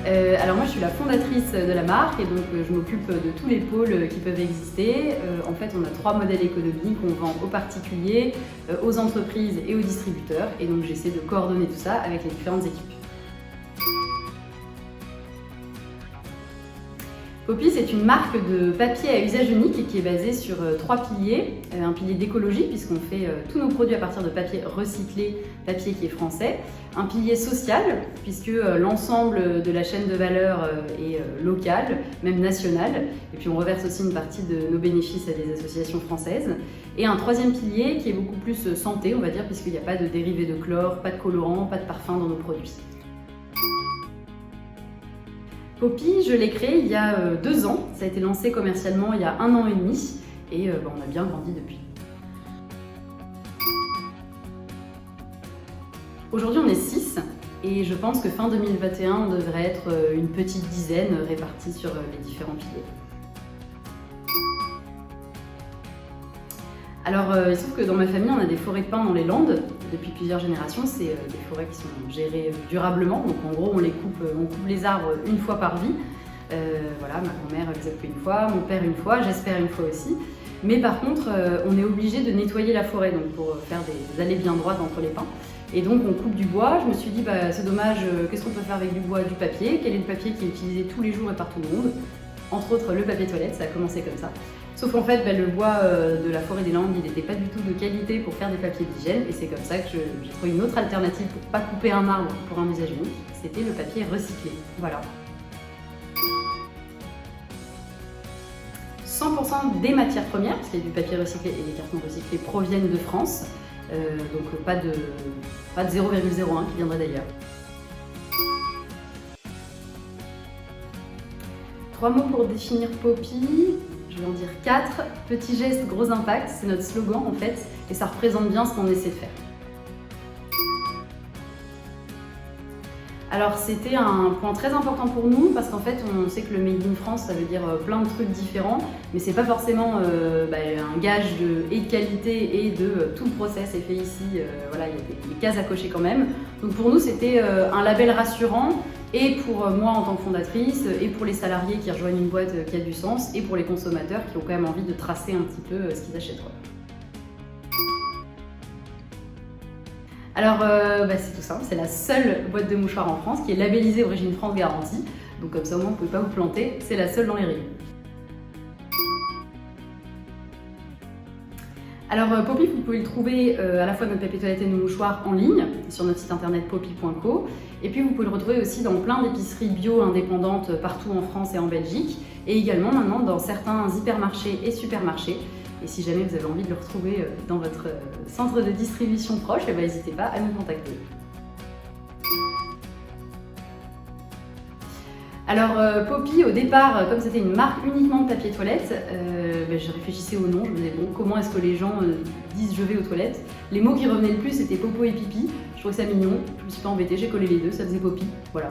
Alors moi je suis la fondatrice de la marque et donc je m'occupe de tous les pôles qui peuvent exister. En fait on a 3 modèles économiques, on vend aux particuliers, aux entreprises et aux distributeurs et donc j'essaie de coordonner tout ça avec les différentes équipes. Poppy, c'est une marque de papier à usage unique qui est basée sur 3 piliers. Un pilier d'écologie, puisqu'on fait tous nos produits à partir de papier recyclé, papier qui est français. Un pilier social, puisque l'ensemble de la chaîne de valeur est locale, même nationale. Et puis on reverse aussi une partie de nos bénéfices à des associations françaises. Et un 3e pilier qui est beaucoup plus santé, on va dire, puisqu'il n'y a pas de dérivés de chlore, pas de colorant, pas de parfum dans nos produits. Poppy, je l'ai créé il y a 2 ans, ça a été lancé commercialement il y a 1 an et demi et on a bien grandi depuis. Aujourd'hui on est 6 et je pense que fin 2021 on devrait être une petite dizaine répartis sur les différents piliers. Alors il se trouve que dans ma famille on a des forêts de pins dans les Landes depuis plusieurs générations, c'est des forêts qui sont gérées durablement, donc en gros on coupe les arbres une fois par vie. Voilà, ma grand-mère les a coupés une fois, mon père une fois, j'espère une fois aussi. Mais par contre on est obligé de nettoyer la forêt donc pour faire des allées bien droites entre les pins. Et donc on coupe du bois, je me suis dit c'est dommage, qu'est-ce qu'on peut faire avec du bois, du papier, quel est le papier qui est utilisé tous les jours et par tout le monde. Entre autres le papier toilette, ça a commencé comme ça. Sauf qu'en fait, le bois de la forêt des Landes, il n'était pas du tout de qualité pour faire des papiers d'hygiène et c'est comme ça que j'ai trouvé une autre alternative pour ne pas couper un arbre pour un usage unique, c'était le papier recyclé. Voilà. 100% des matières premières, parce qu'il y a du papier recyclé et les cartons recyclés proviennent de France, donc pas de 0,01 qui viendrait d'ailleurs. 3 mots pour définir Poppy. Je vais en dire 4. Petit geste, gros impact, c'est notre slogan en fait, et ça représente bien ce qu'on essaie de faire. Alors c'était un point très important pour nous parce qu'en fait on sait que le Made in France ça veut dire plein de trucs différents, mais c'est pas forcément un gage de qualité et de tout le process est fait ici, voilà, il y a des cases à cocher quand même. Donc pour nous c'était un label rassurant. Et pour moi en tant que fondatrice, et pour les salariés qui rejoignent une boîte qui a du sens, et pour les consommateurs qui ont quand même envie de tracer un petit peu ce qu'ils achètent. Alors c'est tout simple, c'est la seule boîte de mouchoirs en France qui est labellisée Origine France Garantie. Donc comme ça au moins vous ne pouvez pas vous planter, c'est la seule dans les rayons. Alors Poppy, vous pouvez le trouver à la fois notre papier toilette et nos mouchoirs en ligne sur notre site internet poppy.co et puis vous pouvez le retrouver aussi dans plein d'épiceries bio indépendantes partout en France et en Belgique et également maintenant dans certains hypermarchés et supermarchés. Et si jamais vous avez envie de le retrouver dans votre centre de distribution proche, n'hésitez pas à nous contacter. Alors Poppy, au départ, comme c'était une marque uniquement de papier toilette, je réfléchissais au nom, je me disais bon, comment est-ce que les gens disent je vais aux toilettes. Les mots qui revenaient le plus c'était popo et pipi, je trouvais ça mignon, je me suis pas embêtée, j'ai collé les deux, ça faisait Poppy, voilà.